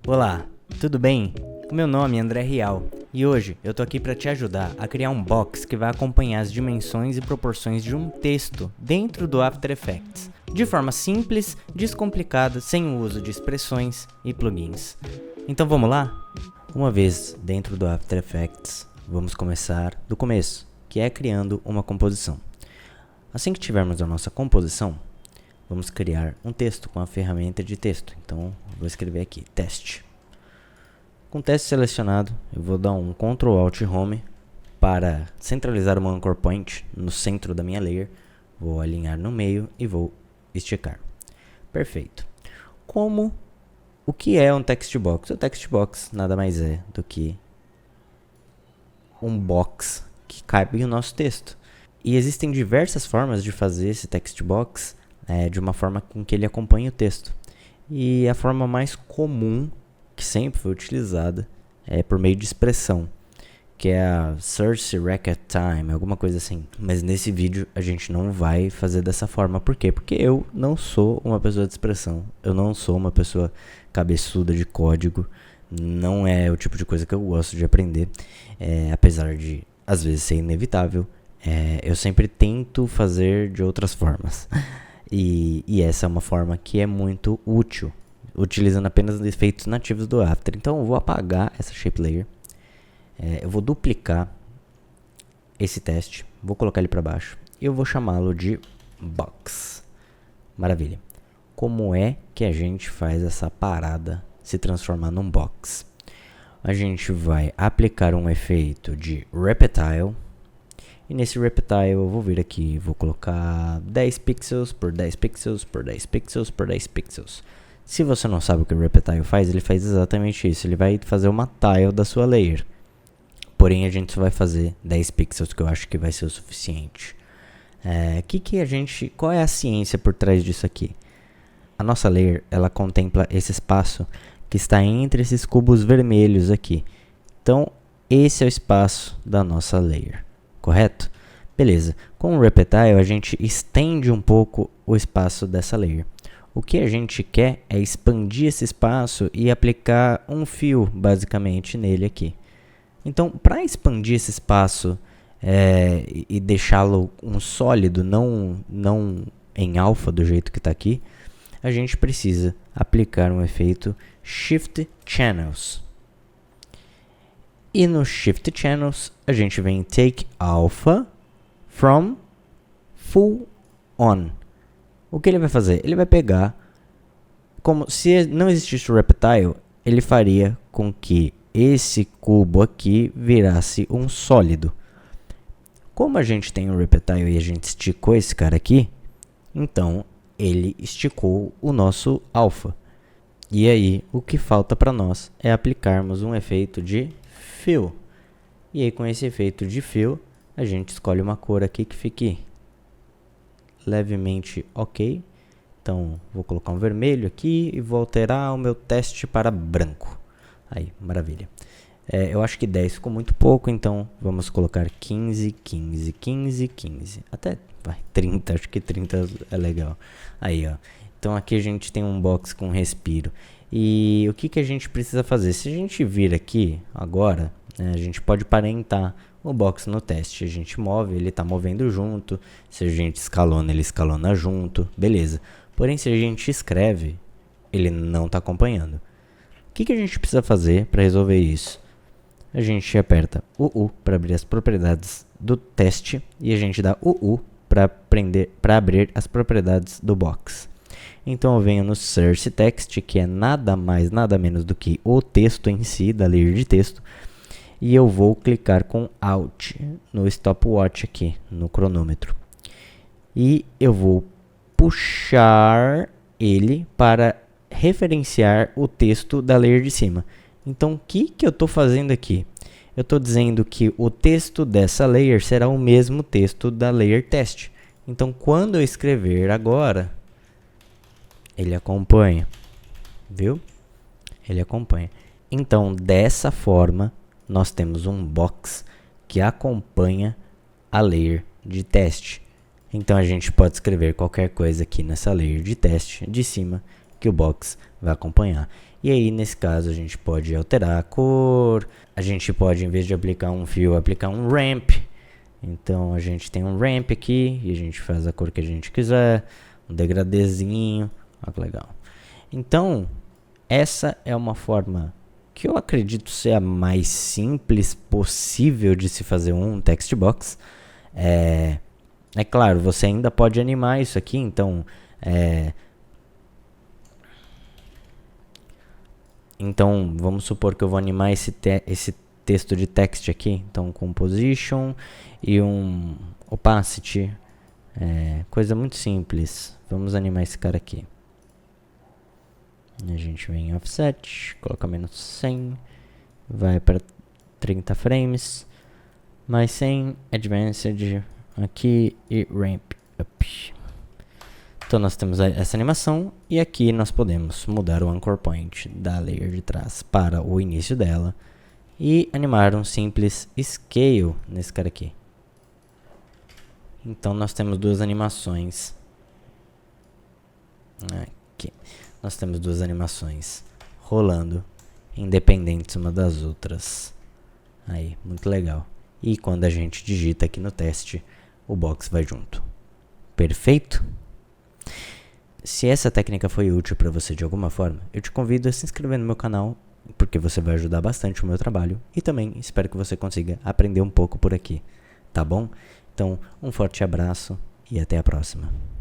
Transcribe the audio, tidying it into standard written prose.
Olá, tudo bem? O meu nome é André Rial e hoje eu tô aqui para te ajudar a criar um box que vai acompanhar as dimensões e proporções de um texto dentro do After Effects, de forma simples, descomplicada, sem o uso de expressões e plugins. Então vamos lá? Uma vez dentro do After Effects, vamos começar do começo, que é criando uma composição. Assim que tivermos a nossa composição, vamos criar um texto com a ferramenta de texto. Então, vou escrever aqui, teste. Com o teste selecionado, eu vou dar um Ctrl Alt Home para centralizar o Anchor Point no centro da minha layer. Vou alinhar no meio e vou esticar. Perfeito. O que é um text box? O text box nada mais é do que um box que cabe no nosso texto. E existem diversas formas de fazer esse text box de uma forma com que ele acompanhe o texto. E a forma mais comum, que sempre foi utilizada, é por meio de expressão, que é a Search Record Time, alguma coisa assim. Mas nesse vídeo a gente não vai fazer dessa forma. Por quê? Porque eu não sou uma pessoa de expressão, eu não sou uma pessoa cabeçuda de código, não é o tipo de coisa que eu gosto de aprender, apesar de às vezes ser inevitável. Eu sempre tento fazer de outras formas. E essa é uma forma que é muito útil, utilizando apenas efeitos nativos do After. Então eu vou apagar essa shape layer. Eu vou duplicar esse teste, vou colocar ele para baixo e eu vou chamá-lo de box. Maravilha. Como é que a gente faz essa parada se transformar num box? A gente vai aplicar um efeito de Reptile. E nesse Reptile eu vou vir aqui, vou colocar 10 pixels por 10 pixels por 10 pixels por 10 pixels. Se você não sabe o que o Reptile faz, ele faz exatamente isso. Ele vai fazer uma tile da sua layer. Porém a gente só vai fazer 10 pixels, que eu acho que vai ser o suficiente. Qual é a ciência por trás disso aqui? A nossa layer, ela contempla esse espaço que está entre esses cubos vermelhos aqui. Então esse é o espaço da nossa layer. Correto? Beleza. Com o Reptile a gente estende um pouco o espaço dessa layer. O que a gente quer é expandir esse espaço e aplicar um fio basicamente nele aqui. Então, para expandir esse espaço e deixá-lo um sólido, não em alfa do jeito que está aqui, a gente precisa aplicar um efeito Shift Channels. E no Shift Channels, a gente vem Take Alpha from Full On. O que ele vai fazer? Ele vai pegar, como se não existisse o Reptile, ele faria com que esse cubo aqui virasse um sólido. Como a gente tem o Reptile e a gente esticou esse cara aqui, então ele esticou o nosso alpha. E aí, o que falta para nós é aplicarmos um efeito de Fill. E aí com esse efeito de Fill, a gente escolhe uma cor aqui que fique levemente ok. Então vou colocar um vermelho aqui e vou alterar o meu teste para branco. Aí, maravilha. Eu acho que 10 ficou muito pouco, então vamos colocar 15, 15, 15, 15. Até 30, acho que 30 é legal. Aí, ó. Então aqui a gente tem um box com respiro. E o que a gente precisa fazer? Se a gente vir aqui agora, a gente pode parentar o box no teste. A gente move, ele está movendo junto. Se a gente escalona, ele escalona junto. Beleza. Porém, se a gente escreve, ele não está acompanhando. O que a gente precisa fazer para resolver isso? A gente aperta o U para abrir as propriedades do teste. E a gente dá o U para abrir as propriedades do box. Então eu venho no Search Text, que é nada mais, nada menos do que o texto em si, da layer de texto. E eu vou clicar com Alt no Stopwatch aqui, no cronômetro. E eu vou puxar ele para referenciar o texto da layer de cima. Então o que eu estou fazendo aqui? Eu estou dizendo que o texto dessa layer será o mesmo texto da layer teste. Então quando eu escrever agora, ele acompanha, viu? Ele acompanha. Então, dessa forma, nós temos um box que acompanha a layer de teste. Então, a gente pode escrever qualquer coisa aqui nessa layer de teste de cima que o box vai acompanhar. E aí, nesse caso, a gente pode alterar a cor, a gente pode, em vez de aplicar um fio, aplicar um ramp. Então, a gente tem um ramp aqui, e a gente faz a cor que a gente quiser, um degradêzinho, olha que legal. Então, essa é uma forma que eu acredito ser a mais simples possível de se fazer um text box. É claro, você ainda pode animar isso aqui, então... Então, vamos supor que eu vou animar esse texto de text aqui. Então, composition e um opacity. Coisa muito simples. Vamos animar esse cara aqui. A gente vem em offset, coloca menos 100, vai para 30 frames, mais 100, advanced aqui e ramp up. Então nós temos essa animação e aqui nós podemos mudar o anchor point da layer de trás para o início dela e animar um simples scale nesse cara aqui. Então nós temos duas animações. Aqui. Nós temos duas animações rolando, independentes uma das outras. Aí, muito legal. E quando a gente digita aqui no teste, o box vai junto. Perfeito? Se essa técnica foi útil para você de alguma forma, eu te convido a se inscrever no meu canal, porque você vai ajudar bastante o meu trabalho. E também espero que você consiga aprender um pouco por aqui, tá bom? Então, um forte abraço e até a próxima.